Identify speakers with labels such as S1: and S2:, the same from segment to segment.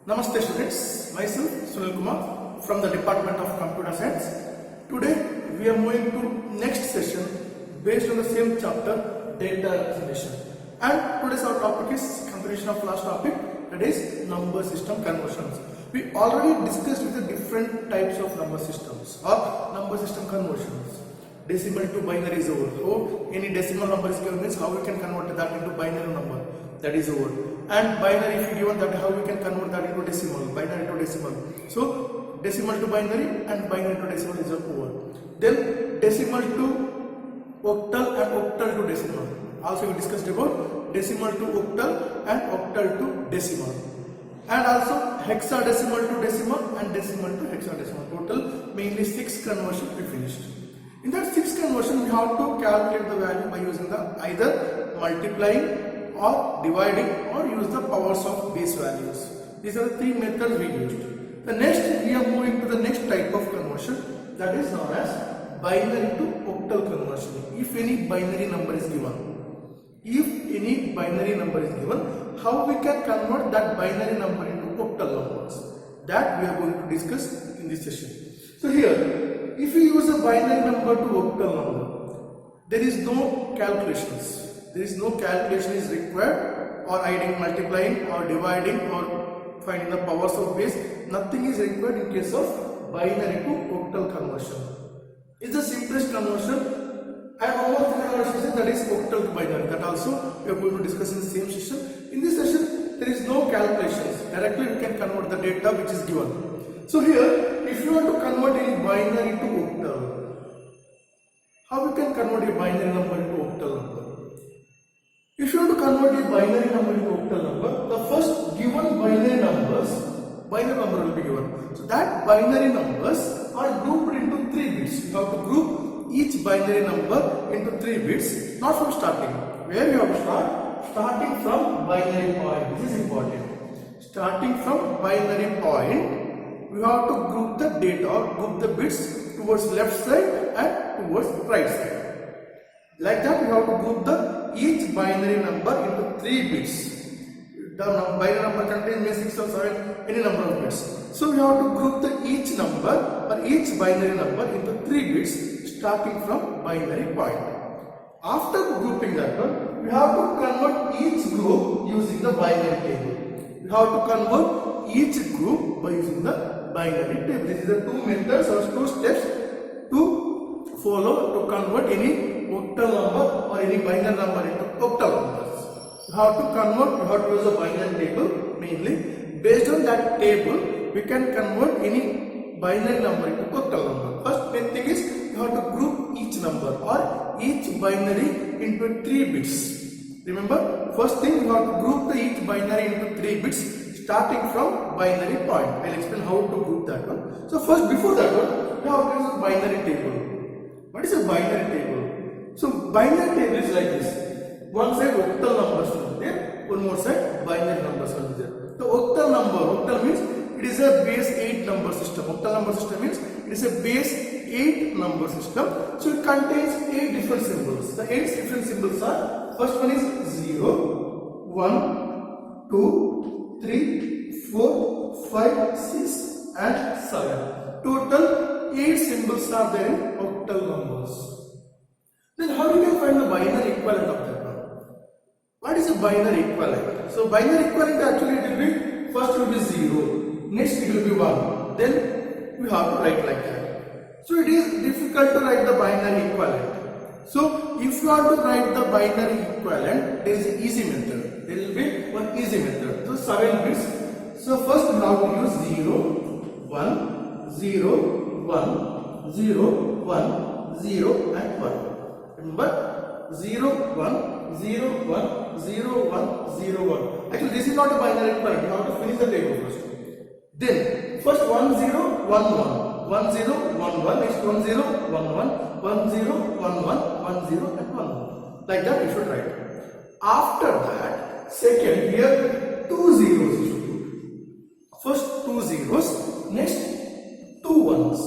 S1: Namaste students, myself Sunil Kumar from the Department of Computer Science. Today we are moving to next session based on the same chapter, data representation. And today's our topic is continuation of last topic, that is number system conversions. We already discussed with the different types of number systems or number system conversions. Decimal to binary is over. So any decimal number is given means how we can convert that into binary number, that is over. And binary, if you given that, how we can convert that into decimal, binary to decimal. So decimal to binary and binary to decimal is over. Then decimal to octal and octal to decimal. Also we discussed about decimal to octal and octal to decimal. And also hexadecimal to decimal and decimal to hexadecimal. Total mainly 6 conversions we finished. In that 6 conversion, we have to calculate the value by using the either multiplying or dividing or use the powers of base values. These are the 3 methods we used. The next, we are moving to the next type of conversion, that is known as binary to octal conversion. If any binary number is given. If any binary number is given, how we can convert that binary number into octal numbers? That we are going to discuss in this session. So here, if you use a binary number to octal number, there is no calculations. There is no calculation is required, or adding, multiplying, or dividing, or finding the powers of base. Nothing is required in case of binary to octal conversion. It's the simplest conversion. And almost another session, that is octal to binary. That also we are going to discuss in the same session. In this session, there is no calculations. Directly we can convert the data which is given. So here, if you want to convert any binary to octal, how we can convert a binary number into octal number? If you want to convert a binary number into octal number, the first given binary number will be given. So that binary numbers are grouped into 3 bits. You have to group each binary number into 3 bits, not from starting. Where you have to start? Starting from binary point. This is important. Starting from binary point, we have to group the data or group the bits towards left side and towards right side. Like that, we have to group each binary number into 3 bits. The binary number contains 6 or 7, any number of bits. So we have to group each number or each binary number into 3 bits starting from binary point. After grouping that one, we have to convert each group using the binary table. We have to convert each group by using the binary table. These are the 2 methods or 2 steps to follow to convert any octal number or any binary number into octal numbers. You have to convert, you have to use a binary table mainly. Based on that table, we can convert any binary number into octal number. First main thing is, you have to group each number or each binary into 3 bits. Remember, first thing you have to group each binary into 3 bits starting from binary point. I will explain how to group that one. So first, before that one, you have to use a binary table. What is a binary table? So binary table is like this. One side octal numbers are there, one more side binary numbers are there. The octal number, octal means it is a base 8 number system. Octal number system means it is a base 8 number system. So it contains 8 different symbols. The 8 different symbols are, first one is 0, 1, 2, 3, 4, 5, 6 and 7. Total 8 symbols are there in octal numbers. Then how do you can find the binary equivalent of that one? What is a binary equivalent? So binary equivalent actually it will be, first it will be 0, next it will be 1. Then we have to write like that. So it is difficult to write the binary equivalent. So if you want to write the binary equivalent, there is an easy method. There will be one easy method. So 7 bits. So first we have to use 0, 1, 0, 1, 0, 1, 0 and 1. Remember, 0, 1, 0, 1, 0, 1, 0, 1. Actually, this is not a binary equivalent. You have to finish the table first. Then, first 1, 0, 1, 1. 1, 0, 1, 1. Next 1, 0, 1, 1. 1, 0, 1, 1. 1, 0 and 1, 1. Like that you should write. After that, second, here 2 zeros you should put. First 2 zeros. Next 2 ones.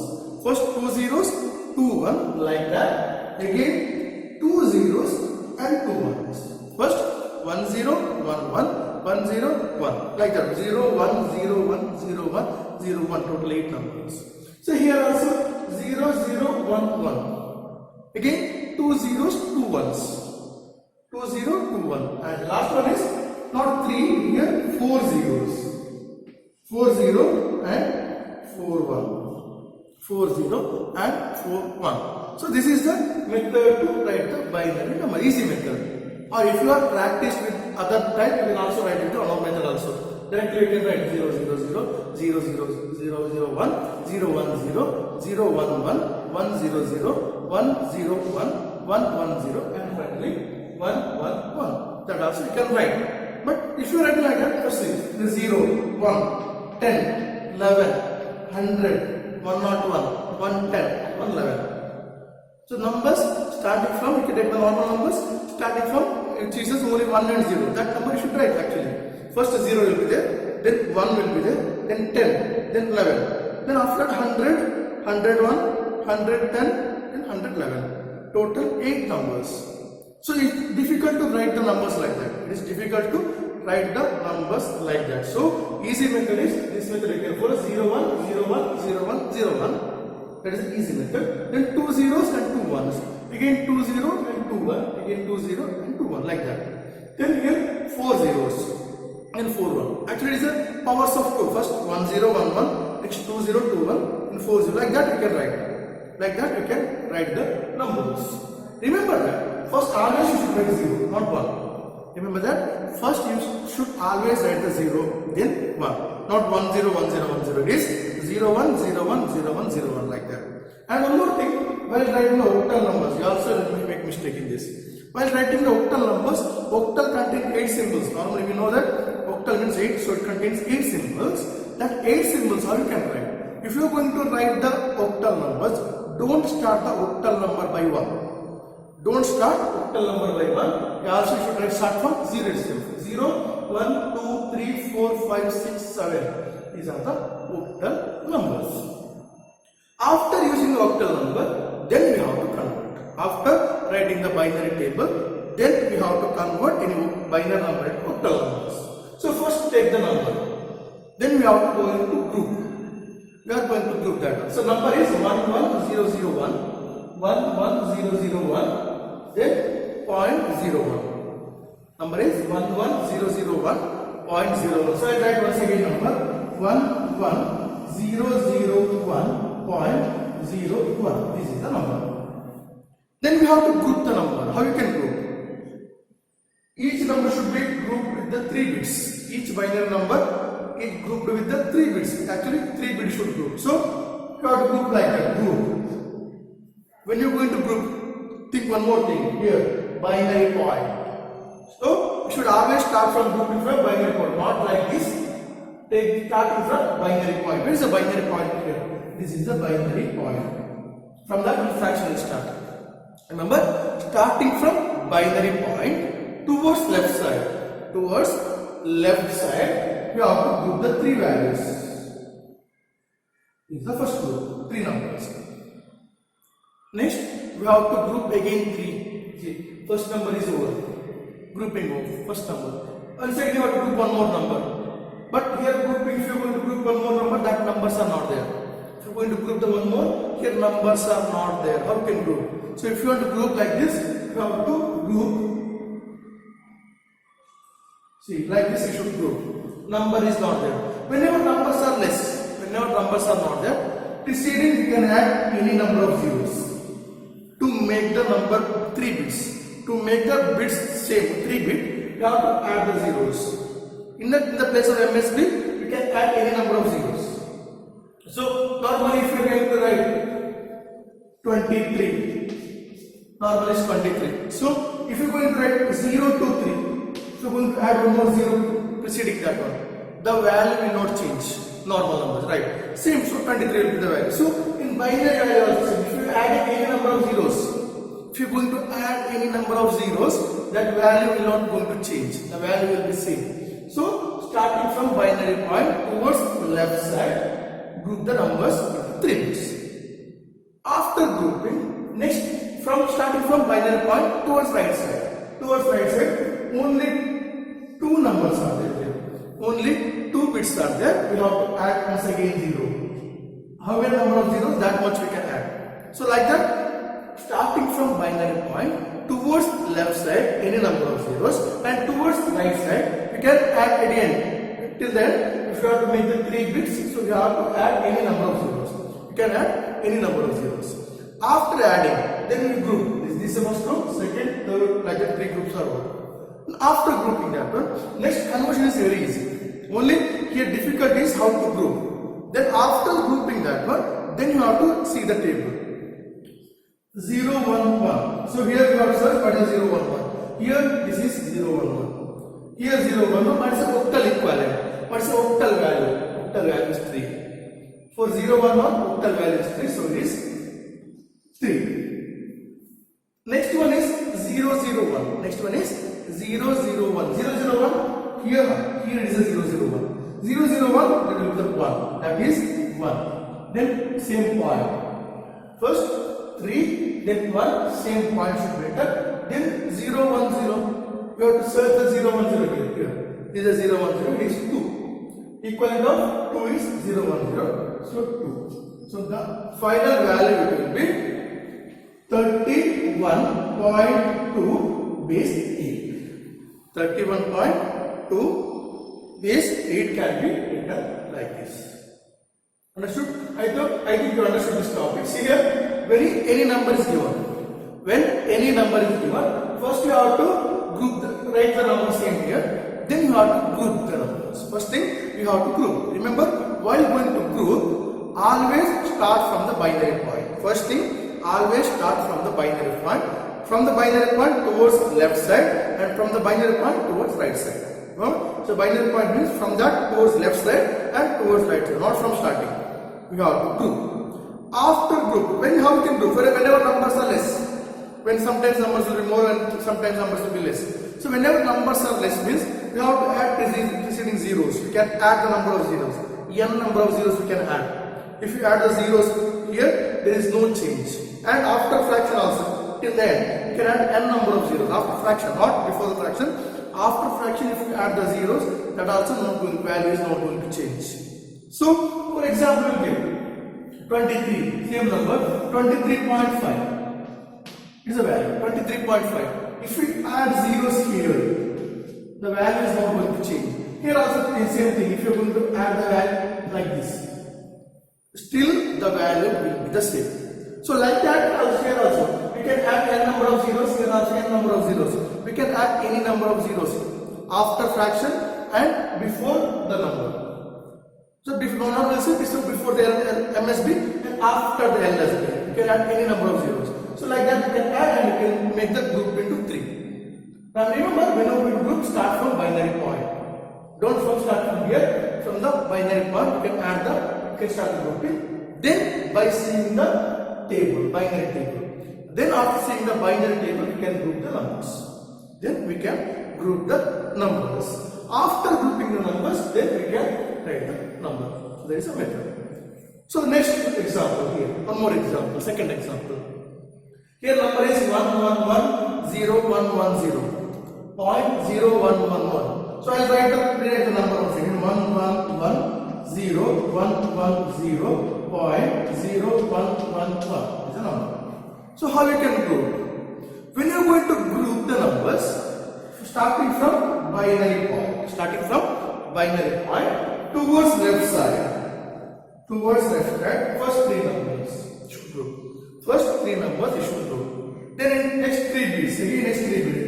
S1: First 2 zeros, 2 1. Like that. Again 2 zeros and 2 ones. First 1 0 1 1, 1 0 1 like that. 0 1 0 1 0 1 0 1, total 8 numbers. So here also 0 0 1 1, again 2 zeros 2 ones, 2 0 2 1, and last one is not 3, here 4 zeros, 4 0 and 4 1, 4 0 and 4 1. So this is the method to write the binary number, easy method. Or if you are practiced with other type, you can also write it on our method also. Directly you can write 0 0 0 0 0 0 0 1 0 1 0 0 1 1 1 0 0 1 0 1 1 1 0 and finally 1 1 1. That also you can write. But if you write like that, first the 0 1 10 11 100 101 110 111. So numbers starting from, you can take the normal numbers starting from, it chooses only 1 and 0. That number you should write actually. First 0 will be there, then 1 will be there, then 10, then 11. Then after that 100, 101, 110, then 111. Total 8 numbers. So it's difficult to write the numbers like that. It is difficult to write the numbers like that. So easy method is this method. You can follow 0 1 0 1 0 1 0 1. That is the easy method. Then 2 zeros and 2 ones. Again 2 0 and 2 1. Again 2 0 and 2 1, like that. Then here 4 zeros and 4 1. Actually it is a powers of 2. First 1 0 1 1. Next 2 0 2 1 and 4 0. Like that you can write. Like that you can write the numbers. Remember that. First always you should write 0, not 1. Remember that. First you should always write the 0, then 1. Not 1 0 1 0 1 0. It is 0 1 0 1 0 1 0 1, like that. And one more thing, while writing the octal numbers, you also may make mistake in this. While writing the octal numbers, octal contains 8 symbols. Normally we know that octal means 8, so it contains 8 symbols. That 8 symbols, how you can write? If you are going to write the octal numbers, don't start the octal number by 1. Don't start octal number by 1. You also should write start from 0 itself. 0, 1, 2, 3, 4, 5, 6, 7. These are the octal numbers. After using the octal number, then we have to convert. After writing the binary table, then we have to convert any binary number into octal numbers. So first take the number. Then we have to go into group. We are going to group that one. So number is 11001, 11001, then 0.01. Number is 11001, 0.01. So I write once again number 11001. 0.01. This is the number. Then we have to group the number. How you can group? Each number should be grouped with the 3 bits. Each binary number is grouped with the 3 bits. Actually 3 bits should group. So you have to group like that. Group. When you are going to group, think one more thing here. Binary point. So you should always start from grouping from binary point. Not like this. Take starting from binary point. Where is the binary point here? This is the binary point. From that fraction will start. Remember, starting from binary point towards left side. Towards left side, you have to group the 3 values. This is the first group, 3 numbers. Next, we have to group again 3. See, first number is over. Grouping of first number. And second, you have to group one more number. But here grouping, if you are going to group one more number, that numbers are not there. If you are going to group the one more, here numbers are not there. How can you group? So if you want to group like this, you have to group. See, like this you should group. Number is not there. Whenever numbers are less, whenever numbers are not there, preceding you can add any number of zeros to make the number 3 bits. To make the bits same 3 bit, you have to add the zeros. In the place of MSB, you can add any number of zeros. So normally if you are going to write 23, normally is 23. So if you are going to write 0 to 3, if you are going to add one more 0 preceding that one, the value will not change. Normal numbers, right? Same, so 23 will be the value. So in binary value also, if you add any number of zeros, if you are going to add any number of zeros, that value will not going to change. The value will be same. So starting from binary point towards left side, group the numbers into 3 bits. After grouping, next starting from binary point towards right side. Towards right side, only 2 numbers are there. only 2 bits are there. We have to add once again 0. How many number of zeros? That much we can add. So like that, starting from binary point towards left side any number of zeros, and towards right side we can add at the end. Till then, if you have to make the 3 bits, so you have to add any number of zeros. You can add any number of zeros. After adding, then we group. This is the first group, second, third, like that 3 groups are over. After grouping that one, next conversion is very easy. Only here difficulty is how to group. Then after grouping that one, then you have to see the table. 0, 1, 1. So here you have to search what is 0, 1, 1. Here this is 0, 1, 1. Here 0, 1, 1. What is the octal equivalent? What is the octal value? Octal value is 3. For 0, 1, 1, octal value is 3. So it is 3. Next one is 0, 0, 1. Next one is 0, 0, 1. 0, 0, 1. Here it is a 0, 0, 1. 0, 0, 1. That will be the 1. That is 1. Then same point. First 3, then 1. Same point should be entered. Then 0, 1, 0. You have to search the 0, 1, 0 here. This is a 0, 1, 0. It is 2. Equivalent of 2 is 0, 1, 0. So 2. So the final value will be 31.2 base 8. 31.2 base 8 can be written like this. Understood? I think you understood this topic. See here, when any number is given. When any number is given, first you have to write the numbers in here. Then you have to group the numbers. First thing, you have to group. Remember, while going to group, always start from the binary point. First thing, always start from the binary point. From the binary point towards left side, and from the binary point towards right side. So binary point means from that towards left side and towards right side, not from starting. We have to group. After group, how you can group? Whenever numbers are less. When sometimes numbers will be more and sometimes numbers will be less. So whenever numbers are less means we have to add preceding zeros. You can add the number of zeros. N number of zeros we can add. If you add the zeros here, there is no change. And after fraction also, till the end, you can add n number of zeros. After fraction, not before the fraction. After fraction, if you add the zeros, that also value is not going to change. So, for example, we give 23, same number, 23.5 is a value, 23.5. If we add zeros here, the value is not going to change. Here also the same thing, if you are going to add the value like this, still the value will be the same. So like that, here also, we can add n number of zeros, here also n number of zeros. We can add any number of zeros after fraction and before the number. So before the MSB and after the LSB, you can add any number of zeros. So like that you can add and you can make the group into 3. Now remember, whenever we group, start from binary point. Don't start from here. From the binary point, you can add you can start the grouping. Then by seeing the table, binary table. Then after seeing the binary table, we can group the numbers. Then we can group the numbers. After grouping the numbers, then we can write the number. So there is a method. So next example here, one more example, second example. Here number is 1110110. 0.0111. So I will write the number of second 1110110.0111 is a number. So how you can group? When you are going to group the numbers, starting from binary point, towards left side, first 3 numbers should group. First 3 numbers you should group. Then next 3 bits, these 3 bits.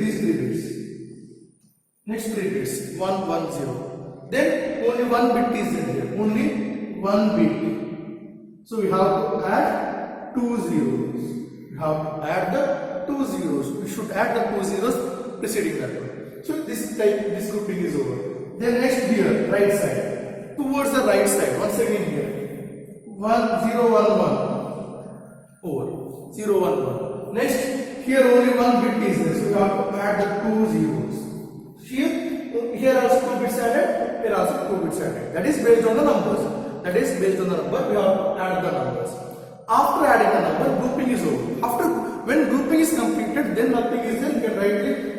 S1: Next 3 bits, 1, 1, 0. Then only 1 bit is there, only 1 bit. So we have to add 2 zeros. We have to add the 2 zeros. We should add the 2 zeros preceding that one. So this grouping is over. Then next here, right side. Towards the right side, once again here. 1, 0, 1, 1. Over. 0, 1, 1. Next, here only 1 bit is there. So we have to add the 2 zeros. Here also 2 bits added. Here also 2 bits added. That is based on the numbers. We have to add the numbers. After adding the number, grouping is over. When grouping is completed, then nothing is there. You can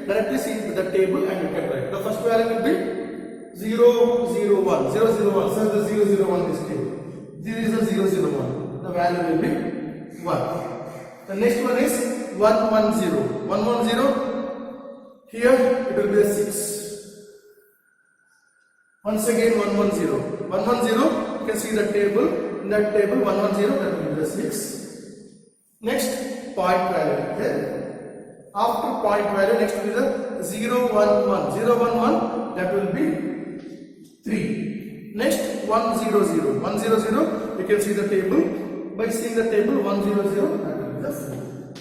S1: directly see the table and you can write. The first value will be 0, 0, 1, 0, 0, 1. So the 0, 0, 1 is table. This is the 0, 0, 1. The value will be 1. The next one is 1, 1, 0. 1, 1, 0. Here it will be a 6. Once again 1, 1, 0. 1, 1, 0. You can see the table. In that table 1, 1, 0, that will be the 6. Next point value. Then after point value, next will be the 0, 1, 1. 0, 1, 1. That will be 3. Next 1, 0, 0. 1, 0, 0. You can see the table. By seeing the table 1, 0, 0. That will be the 4.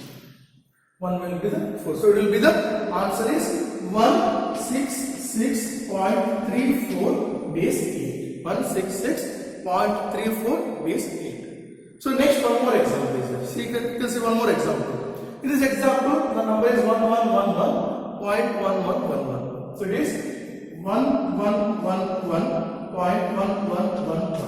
S1: 1 will be the 4. So it will be the answer is 166.34 base 8. 166.34 base 8. So next one more example is there. See, you can see one more example. In this example, the number is 1111.1111. So it is 1111.1111.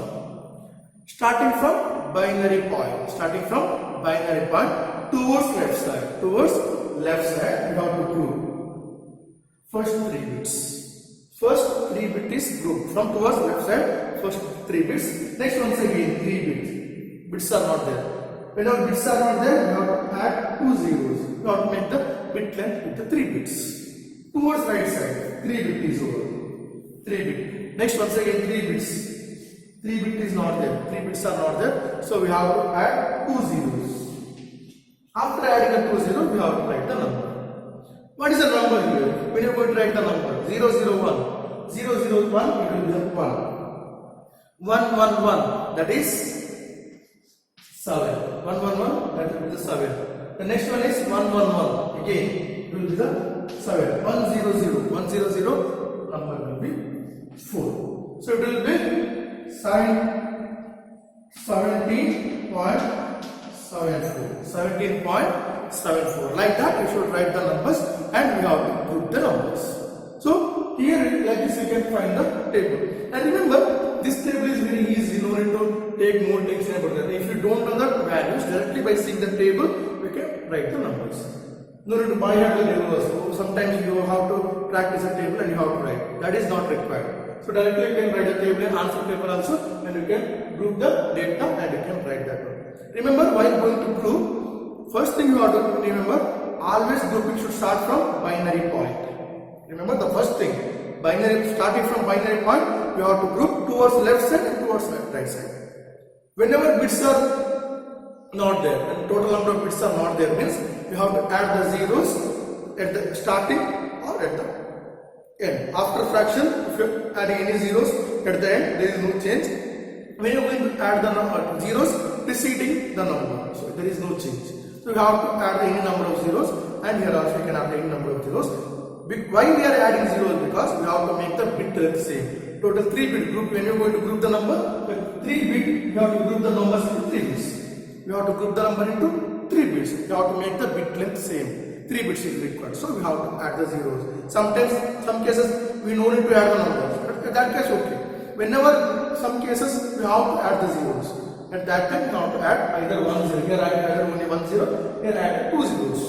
S1: Starting from binary point. Starting from binary point towards left side. Towards left side, we have to group. First 3 bits. First 3 bit is grouped from towards left side. First 3 bits. Next once again 3 bits. Bits are not there. Whenever bits are not there, we have to add 2 zeros. We have to make the bit length with the 3 bits. Towards right side, 3 bit is over. 3 bit. Next once again 3 bits. 3 bit is not there. 3 bits are not there. So we have to add 2 zeros. After adding the 2 zeros, we have to write the number. What is the number here? When you are going to write the number 001, 001, it will be 1. 111, that is 7. 111, that will be the 7. The next one is 111. Again, it will be the 7. 100, 100, number will be 4. So it will be 17.74. Like that, you should write the numbers and we have to group the numbers. So here, like this, you can find the table. And remember, this table is very easy. No need to take more tension about that. If you don't know the values, directly by seeing the table, we can write the numbers. No need to buy out the table also. Sometimes you have to practice a table and you have to write. That is not required. So directly you can write the table and answer paper also, and you can group the data and you can write that one. Remember, while going to group, first thing you have to remember, always grouping should start from binary point. Remember the first thing, starting from binary point, you have to group towards left side and towards right side. Whenever bits are not there and total number of bits are not there, means you have to add the zeros at the starting or at the end. After fraction, if you are adding any zeros at the end, there is no change. When you are going to add the zeros preceding the number, so there is no change. So you have to add any number of zeros, and here also you can add any number of zeros. Why we are adding zeros? Because we have to make the bit length same. Total 3 bit group. When you are going to group the number, 3 bit, you have to group the numbers into 3 bits. You have to group the number into 3 bits. You have to make the bit length same. 3 bits is required. So we have to add the zeros. Sometimes, some cases, we no need to add the numbers. But in that case, okay. Whenever some cases, we have to add the zeros. At that time, you have to add either 1 0. Here I add only 1 0. Here I add 2 zeros.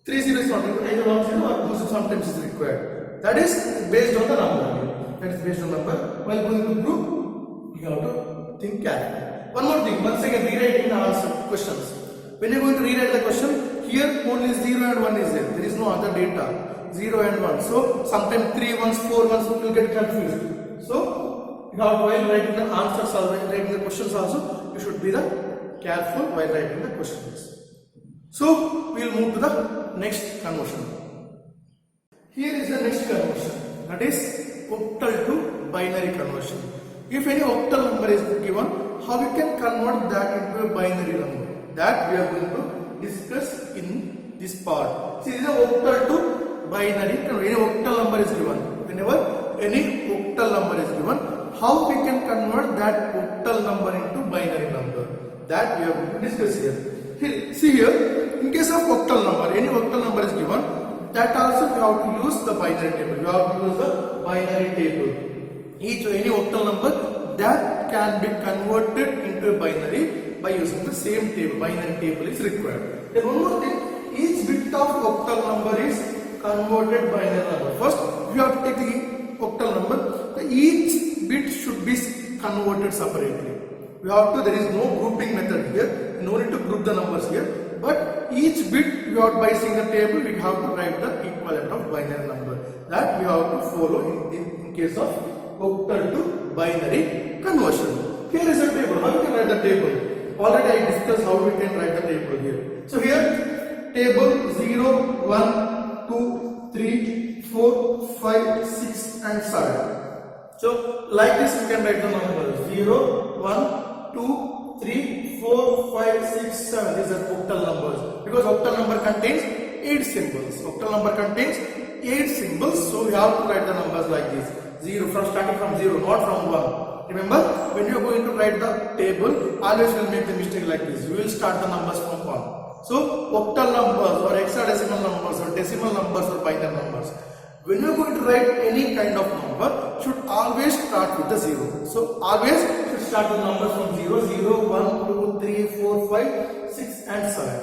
S1: 3 zeros is not required. Either 1 0 or 2 0 sometimes is required. That is based on the number. That is based on number. While going to group, you have to think carefully. One more thing. Once again, rewrite in the answer questions. When you are going to rewrite the question, here only 0 and 1 is there. There is no other data. 0 and 1. So sometimes 3 ones, 4 ones will get confused. So you have to, while writing the answers or writing the questions also, you should be careful while writing the questions. So we will move to the next conversion. Here is the next conversion, that is octal to binary conversion. If any octal number is given, how we can convert that into a binary number? That we are going to discuss in this part. See, this is octal to binary. Any octal number is given. Whenever any octal number is given, how we can convert that octal number into binary number? That we are going to discuss here. See here, in case of octal number, any octal number is given, that also we have to use the binary table. We have to use the binary table. Any octal number that can be converted into a binary by using the same table. Binary table is required. Then one more thing, each bit of octal number is converted binary number. First, we have to take the octal number each bit should be converted separately. We have to, there is no grouping method here, no need to group the numbers here, but each bit we have, by seeing the table, we have to write the equivalent of binary number. That we have to follow in case of octal to binary conversion. Here is a table. How you can write the table? Already I discussed how we can write the table here. So here table 0, 1, 2, 3, 4, 5, 6 and 7. So like this we can write the numbers 0, 1, 2, 3, 4, 5, 6, 7. These are octal numbers because octal number contains 8 symbols. Octal number contains 8 symbols, so we have to write the numbers like this. 0 starting from 0, not from 1. Remember, when you are going to write the table, always will make the mistake like this. You will start the numbers from 1. So octal numbers or hexadecimal numbers or decimal numbers or binary numbers, when you are going to write any kind of number, should always start with the 0. So always should start the numbers from 0, 0, 1, 2, 3, 4, 5, 6 and 7.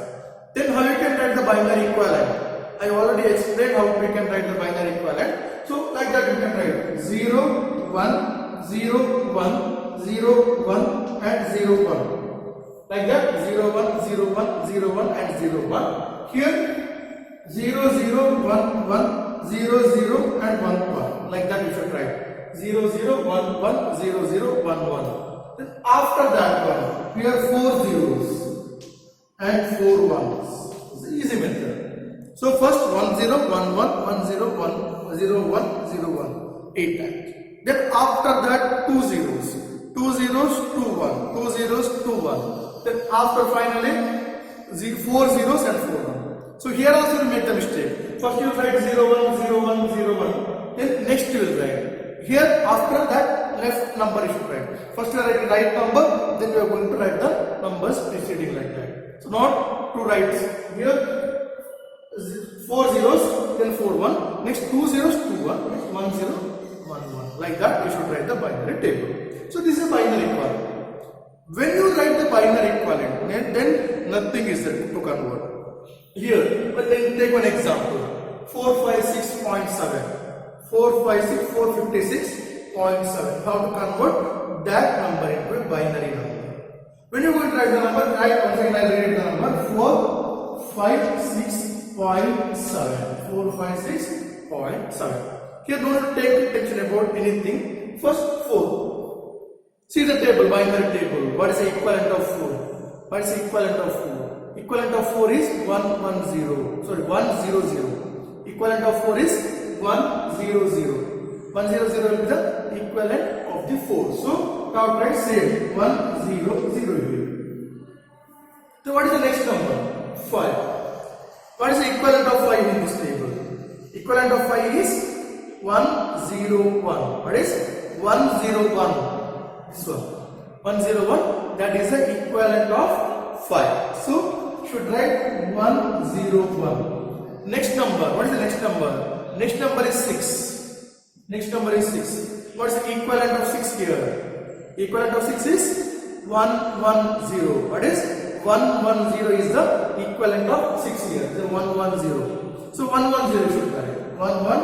S1: Then how you can write the binary equivalent? I already explained how we can write the binary equivalent. So like that we can write 0, 1, 0, 1, 0, 1 and 0, 1. Like that 0, 1, 0, 1, 0, 1 and 0, 1. Here 0, 0, 1, 1, 0, 0 and 1, 1. Like that you should write 0, 0, 1, 1, 0, 0, 1, 1. Then after that one we have 4 zeros and 4 ones. It's an easy method. So first 1 0 1 1 1 0 1 0 1 0 1 8 times. Then after that 2 zeros 2 zeros 2 1 2 zeros 2 1. Then after finally 4 zeros and 4 1. So here also you make the mistake. First you write 0 1 0 1 0 1. Then next you will write. Here after that left number you should write. First you write the right number, then you are going to write the numbers preceding like that. So not 2 rights. Here 4 zeros, then 4 1, next 2 zeros 2 1, next 1 0 1 1. Like that you should write the binary table. So this is a binary equivalent. When you write the binary equivalent, then nothing is there to convert. Here, but then take one example. 456.7. 456, 456.7. How to convert that number into a binary number? When you going to write the number, write once again I read the number 456.7. 456.7. Here do not take attention about anything. First 4. See the table, binary table. What is the equivalent of 4? What is the equivalent of 4? Equivalent of 4 is 1 1 0. Sorry, 1 0 0. Equivalent of 4 is 1 0 0. 1 0 0 will be the equivalent of the 4. So now write same 1 0 0 here. So what is the next number? 5. What is the equivalent of 5 in this table? Equivalent of 5 is 1 0 1. What is 1 0 1? This one 1 0 1. That is the equivalent of 5. So should write 1 0 1. Next number. What is the next number? Next number is 6. Next number is 6. What is the equivalent of 6 here? Equivalent of 6 is 1 1 0. What is 1 1 0 is the equivalent of 6 here. So 1 1 0. So 1 1 0 should write 1 1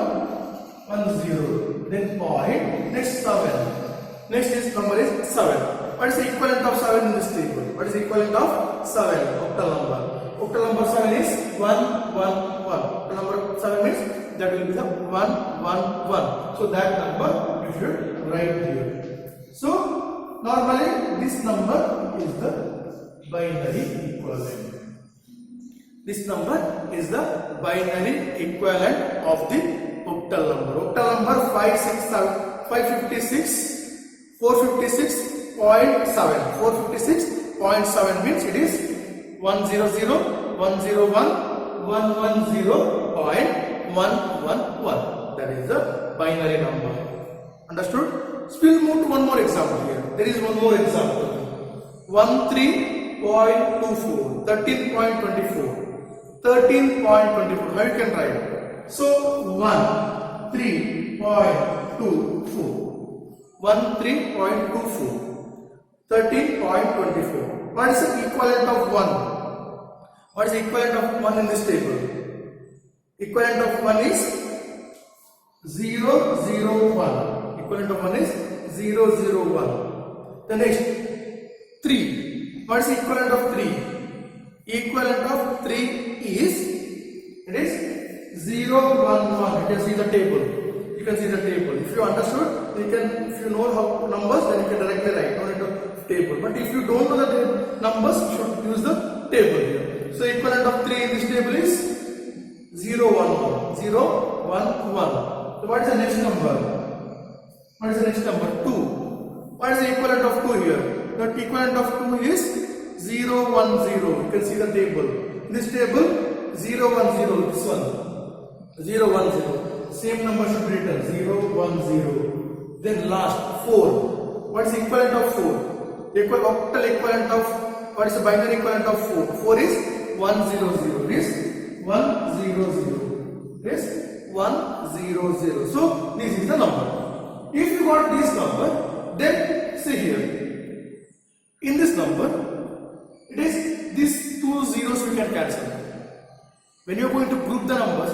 S1: 1 0. Then point. Next 7. Next is number is 7. What is the equivalent of 7 in this table? What is the equivalent of 7? Octal number. Octal number 7 is 1 1 1. Octal number 7 means that will be the 1 1 1. So that number you should write here. So normally this number is the binary equivalent. This number is the binary equivalent of the octal number. Octal number 556. 456.7. 456.7 means it is 100, 101, 110.111. That is the binary number. Understood? So we'll move to one more example here. There is one more example. 13.24. 13.24. 13.24. How you can write? So 13.24. 13.24. 13.24. What is the equivalent of 1? What is the equivalent of 1 in this table? Equivalent of 1 is 0, 0, 1. Equivalent Equivalent of 1 is 0, 0, 1. The next 3. What is the equivalent of 3? Equivalent of 3 is, it is 0, 1, 1. You can see the table. You can see the table. If you understood, you can. If you know how numbers, then you can directly write on the table. But if you don't know the numbers, you should use the table here. So equivalent of 3 in this table is 0, 1, 1. 0, 1, 1. So what is the next number? What is the next number? 2. What is the equivalent of 2 here? The equivalent of 2 is 0, 1, 0. You can see the table. In this table, 0, 1, 0. This one. 0, 1, 0. Same number should be written. 0, 1, 0. Then last, 4. What is the equivalent of 4? Octal equivalent of, what is the binary equivalent of 4? 4 is 1, 0, 0. This 1, 0, 0. This 1, 0, 0. So this is the number. If you got this number, then see here. In this number, it is these two zeros we can cancel. When you are going to group the numbers,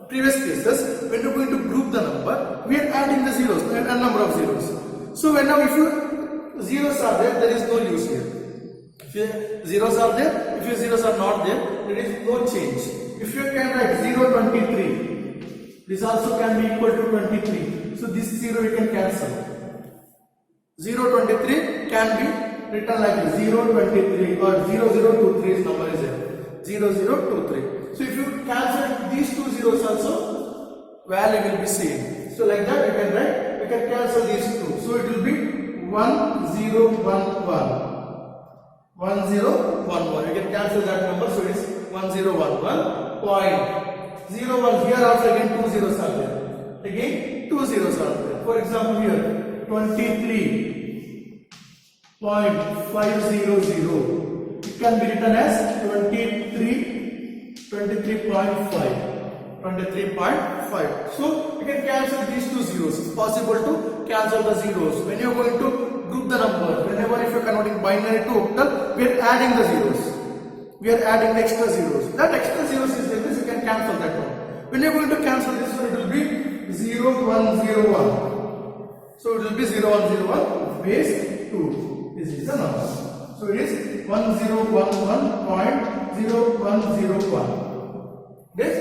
S1: previous cases, when you are going to group the number, we are adding the zeros, a number of zeros. So whenever if your zeros are there is no use here. If your zeros are there, if your zeros are not there is no change. If you can write 0, 23, this also can be equal to 23. So this 0 you can cancel. 0, 23 can be written like 0, 23 or 0, 0, 2, 3 number is there. 0, 0, 2, 3. So if you cancel these two zeros also, value will be same. So like that you can write, you can cancel these two. So it will be 1, 0, 1, 1. 1, 0, 1, 1. You can cancel that number. So it is 1, 0, 1, 1. Point 0, 1. Here also again 2 zeros are there. Again 2 zeros are there. For example here 23.500. It can be written as 23.5. So you can cancel these two zeros. It's possible to cancel the zeros. When you are going to group the numbers, whenever if you are converting binary to octal, we are adding the zeros. We are adding the extra zeros. That extra zeros is there, you can cancel that one. When you are going to cancel this one, it will be 0, 1, 0, 1. So it will be 0, 1, 0, 1 base 2. This is the number. So it is 1011.0101. This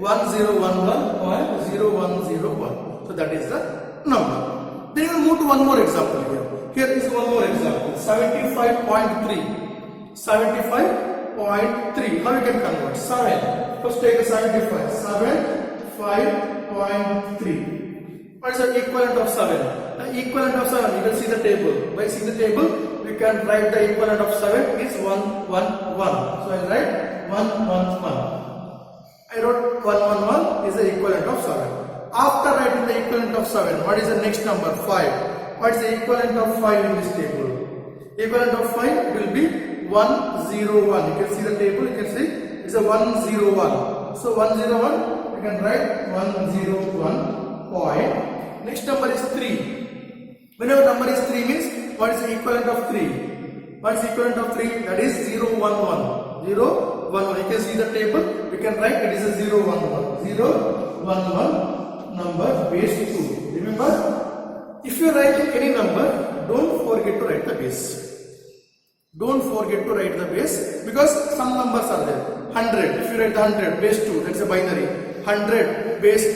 S1: 1011.0101. So that is the number. Then we will move to one more example here. Here is one more example. 75.3. 75.3. How you can convert? 7. First take a 75. 5.3. What is the equivalent of 7? The equivalent of 7, you can see the table. By seeing the table, we can write the equivalent of 7 is 1, 1, 1. So I write 1, 1, 1. I wrote 1, 1, 1 is the equivalent of 7. After writing the equivalent of 7, what is the next number? 5. What is the equivalent of 5 in this table? Equivalent of 5 will be 1, 0, 1. You can see the table, you can see it's a 1, 0, 1. So 1, 0, 1, you can write 1, 0, 1 point. Next number is 3. Whenever number is 3 means what is the equivalent of 3? What is the equivalent of 3? That is 0, 1, 1. 0, 1, 1. You can see the table, we can write it is a 0, 1, 1. 0, 1, 1 number base 2. Remember, if you are writing any number, don't forget to write the base. Don't forget to write the base because some numbers are there. 100, if you write the 100 base 2, that is a binary. 100 base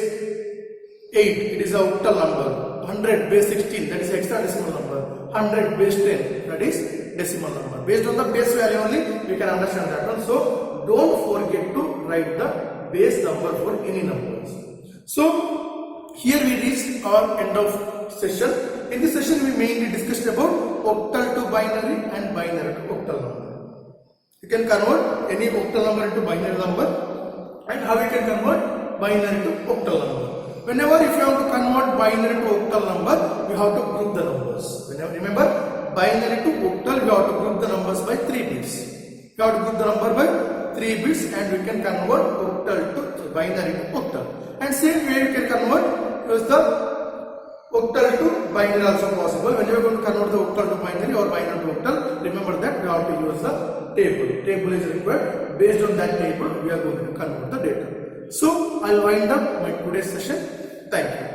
S1: 8, it is a octal number. 100 base 16, that is hexadecimal number. 100 base 10, that is decimal number. Based on the base value only, we can understand that one. So don't forget to write the base number for any numbers. So here we reach our end of session. In this session, we mainly discussed about octal to binary and binary to octal number. You can convert any octal number into binary number, and how you can convert binary to octal number. Whenever if you have to convert binary to octal number, you have to group the numbers. Whenever, remember, binary to octal, you have to group the numbers by 3 bits. You have to group the number by 3 bits, and we can convert octal to binary to octal. And same way you can convert use the octal to binary also possible. When you are going to convert the octal to binary or binary to octal, remember that we have to use the table. Table is required. Based on that table, we are going to convert the data. So I'll wind up my today's session. Thank you.